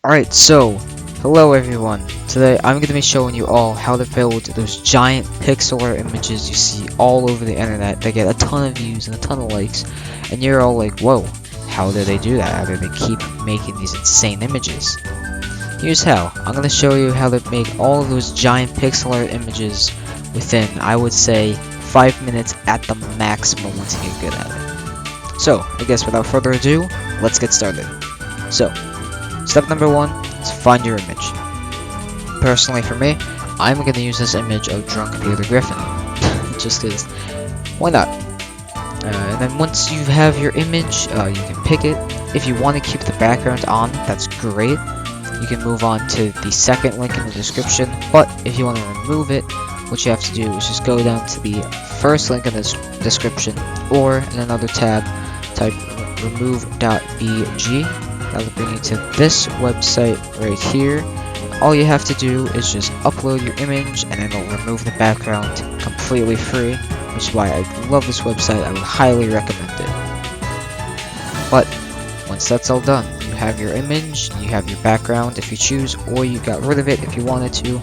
Alright, so, hello everyone. Today I'm going to be showing you all how to build those giant pixel art images you see all over the internet that get a ton of views and a ton of likes, and you're all like, whoa, how do they do that? How do they keep making these insane images? Here's how. I'm going to show you how to make all of those giant pixel art images within, I would say, 5 minutes at the maximum once you get good at it. So, I guess without further ado, let's get started. So, step number 1 is find your image. Personally for me, I'm going to use this image of drunk Peter Griffin. Just because, why not? And then once you have your image, you can pick it. If you want to keep the background on, that's great. You can move on to the second link in the description, but if you want to remove it, what you have to do is just go down to the first link in the description, or in another tab, type remove.bg. That'll bring you to this website right here. All you have to do is just upload your image, and it'll remove the background completely free, which is why I love this website. I would highly recommend it. But once that's all done, you have your image, you have your background if you choose, or you got rid of it if you wanted to.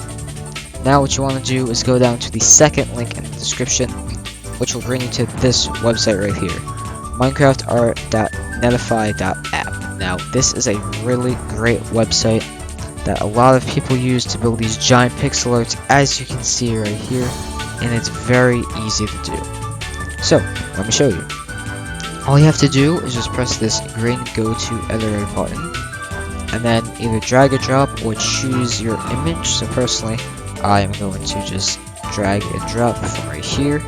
Now what you want to do is go down to the second link in the description, which will bring you to this website right here, minecraftart.netify.app. Now this is a really great website that a lot of people use to build these giant pixel arts, as you can see right here, and it's very easy to do. So let me show you. All you have to do is just press this green go to editor button, and then either drag or drop or choose your image. So personally, I am going to just drag and drop from right here,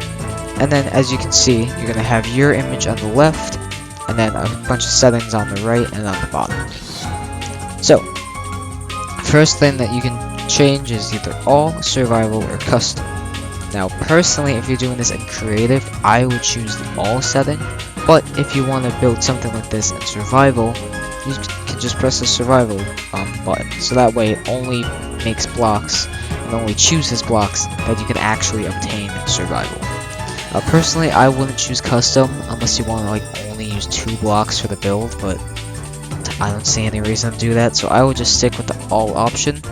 and then as you can see, you're going to have your image on the left, and then a bunch of settings on the right and on the bottom. So, first thing that you can change is either all, survival, or custom. Now personally, if you're doing this in creative, I would choose the all setting, but if you want to build something like this in survival, you can just press the survival button, so that way it only makes blocks and only chooses blocks that you can actually obtain in survival. Personally, I wouldn't choose custom unless you want to like only use 2 blocks for the build, but I don't see any reason to do that, so I would just stick with the all option.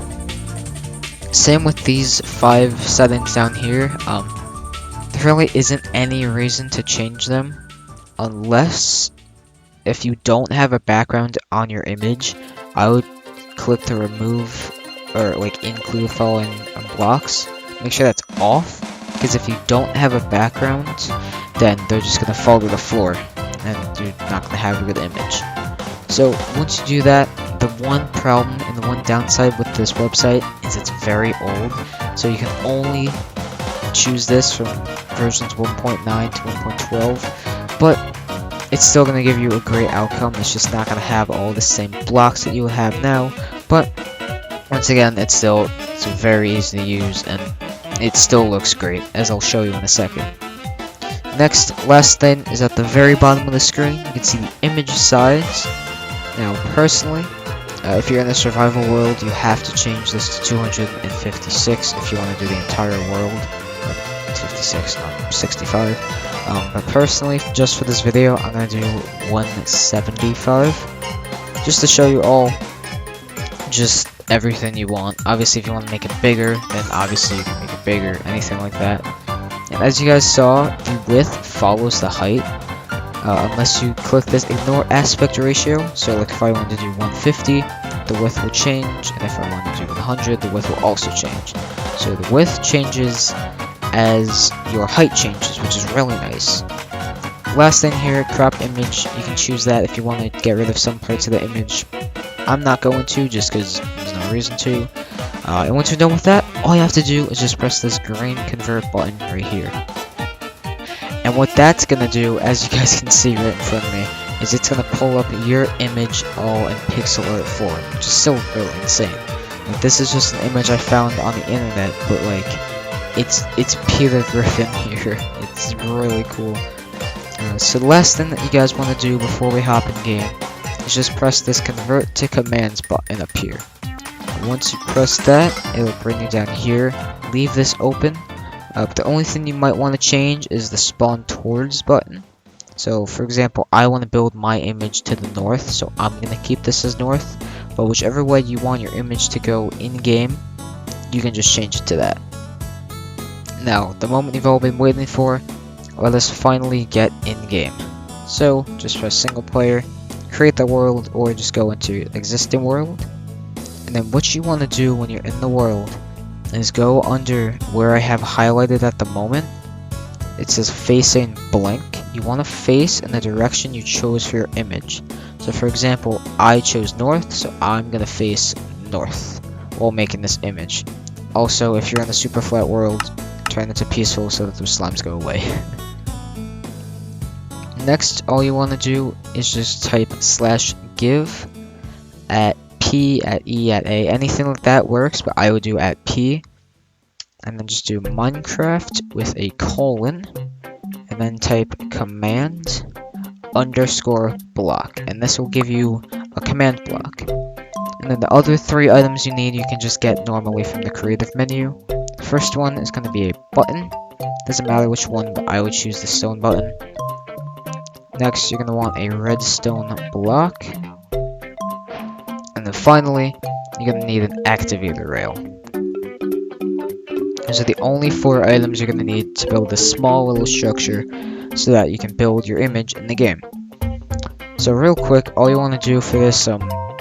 Same with these 5 settings down here. There really isn't any reason to change them unless if you don't have a background on your image. I would click to remove or like include following blocks. Make sure that's off, because if you don't have a background, then they're just gonna fall to the floor and you're not gonna have a good image. So once you do that, the one problem and the one downside with this website is it's very old, so you can only choose this from versions 1.9 to 1.12, but it's still going to give you a great outcome. It's just not going to have all the same blocks that you would have now, but once again, it's very easy to use, and it still looks great, as I'll show you in a second. Last thing is at the very bottom of the screen, you can see the image size. Now personally, if you're in the survival world, you have to change this to 256 if you want to do the entire world, or 56, not 65. But personally, just for this video, I'm going to do 175, just to show you all just everything you want. Obviously, if you want to make it bigger, then obviously you can make it bigger, anything like that. And as you guys saw, the width follows the height, unless you click this ignore aspect ratio. So like if I wanted to do 150, the width will change, and if I wanted to do 100, the width will also change. So the width changes as your height changes, which is really nice. Last thing here, crop image. You can choose that if you want to get rid of some parts of the image. I'm not going to, just because there's no reason to. And once you're done with that, all you have to do is just press this green convert button right here. And what that's going to do, as you guys can see right in front of me, is it's going to pull up your image all in pixel art form, which is still really insane. Like, this is just an image I found on the internet, but like, it's Peter Griffin here. It's really cool. So the last thing that you guys want to do before we hop in game is just press this convert to commands button up here. And once you press that, it'll bring you down here. Leave this open. But the only thing you might want to change is the spawn towards button. So for example, I want to build my image to the north, so I'm going to keep this as north. but whichever way you want your image to go in game, you can just change it to that. Now, the moment you've all been waiting for, let us finally get in game. So, just press single player, create the world, or just go into existing world. And then what you want to do when you're in the world is go under where I have highlighted at the moment. It says facing blank. You want to face in the direction you chose for your image. So for example, I chose north, so I'm going to face north while making this image. Also, if you're in the super flat world, turn it to peaceful so that those slimes go away. Next, all you want to do is just type /give at P, at E, at A, anything like that works, but I would do at P, and then just do Minecraft with a colon, and then type command underscore block, and this will give you a command block. And then the other 3 items you need, you can just get normally from the creative menu. The first one is going to be a button. Doesn't matter which one, but I would choose the stone button. Next, you're going to want a redstone block. And then finally, you're going to need an activator rail. Those are the only 4 items you're going to need to build a small little structure so that you can build your image in the game. So real quick, all you want to do for this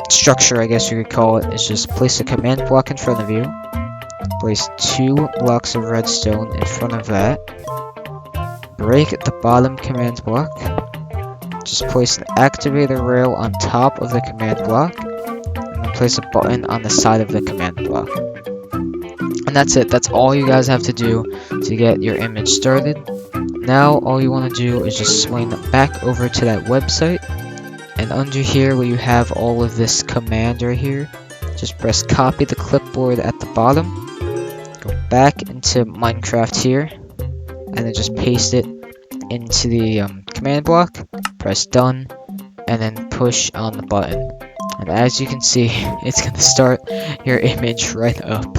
structure, I guess you could call it, is just place a command block in front of you. Place 2 blocks of redstone in front of that. Break the bottom command block. Just place an activator rail on top of the command block. And then place a button on the side of the command block. And that's it. That's all you guys have to do to get your image started. Now all you want to do is just swing back over to that website. And under here where you have all of this command right here, just press copy the clipboard at the bottom. Go back into Minecraft here. And then just paste it into the command block. Press done. And then push on the button. And as you can see, it's going to start your image right up.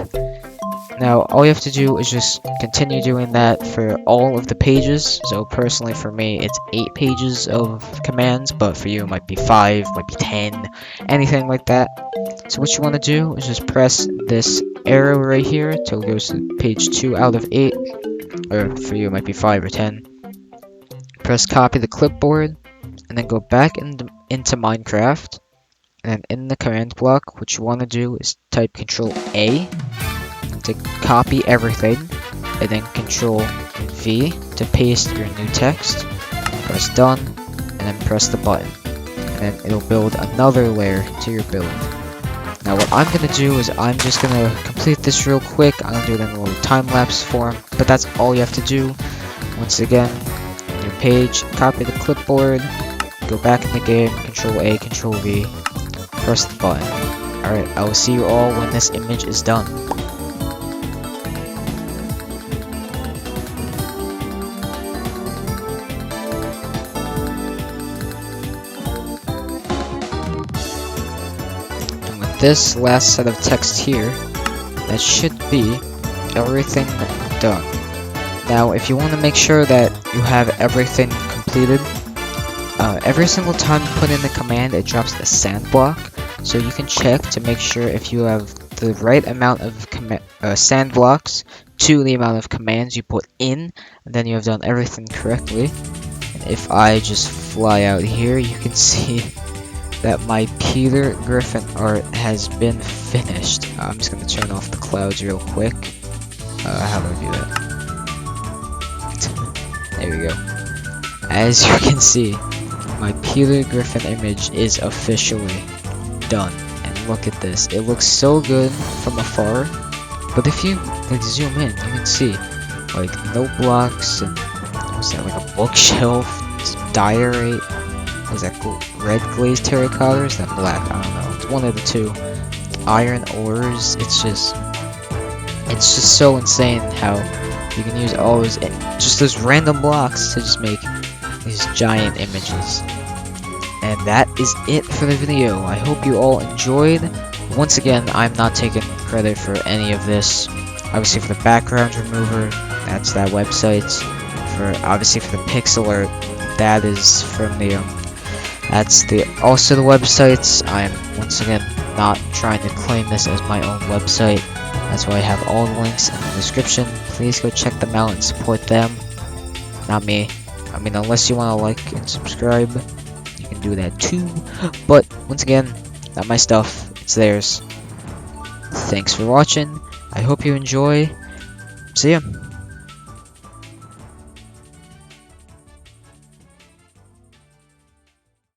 Now, all you have to do is just continue doing that for all of the pages. So personally for me, it's 8 pages of commands, but for you it might be 5, might be 10, anything like that. So what you want to do is just press this arrow right here till it goes to page 2 out of 8, or for you it might be 5 or 10. Press copy the clipboard, and then go back into Minecraft, and then in the command block, what you want to do is type Control A to copy everything, and then Control V to paste your new text. Press done, and then press the button, and then it'll build another layer to your build. Now what I'm gonna do is I'm just gonna complete this real quick. I'm gonna do it in a little time-lapse form, but that's all you have to do. Once again, on your page, copy the clipboard, go back in the game, Control A, Control V, press the button. Alright, I will see you all when this image is done. This last set of text here, that should be everything done. Now if you want to make sure that you have everything completed, every single time you put in the command it drops a sand block, so you can check to make sure if you have the right amount of sand blocks to the amount of commands you put in, and then you have done everything correctly. And if I just fly out here, you can see that my Peter Griffin art has been finished. I'm just going to turn off the clouds real quick. How do I do that? There we go. As you can see, my Peter Griffin image is officially done. And look at this. It looks so good from afar. But if you like zoom in, you can see like no blocks and what's that, like a bookshelf, diorite. Is that red glazed terracotta or is that black? I don't know. It's one of the two. Iron ores. It's just so insane how you can use all those, just those random blocks to just make these giant images. And that is it for the video. I hope you all enjoyed. Once again, I'm not taking credit for any of this. Obviously for the background remover, that's that website. Obviously for the pixel art, that is from the also the websites. I'm once again not trying to claim this as my own website. That's why I have all the links in the description. Please go check them out and support them, not me. I mean, unless you want to like and subscribe, you can do that too. But once again, not my stuff, it's theirs. Thanks for watching. I hope you enjoy. See ya.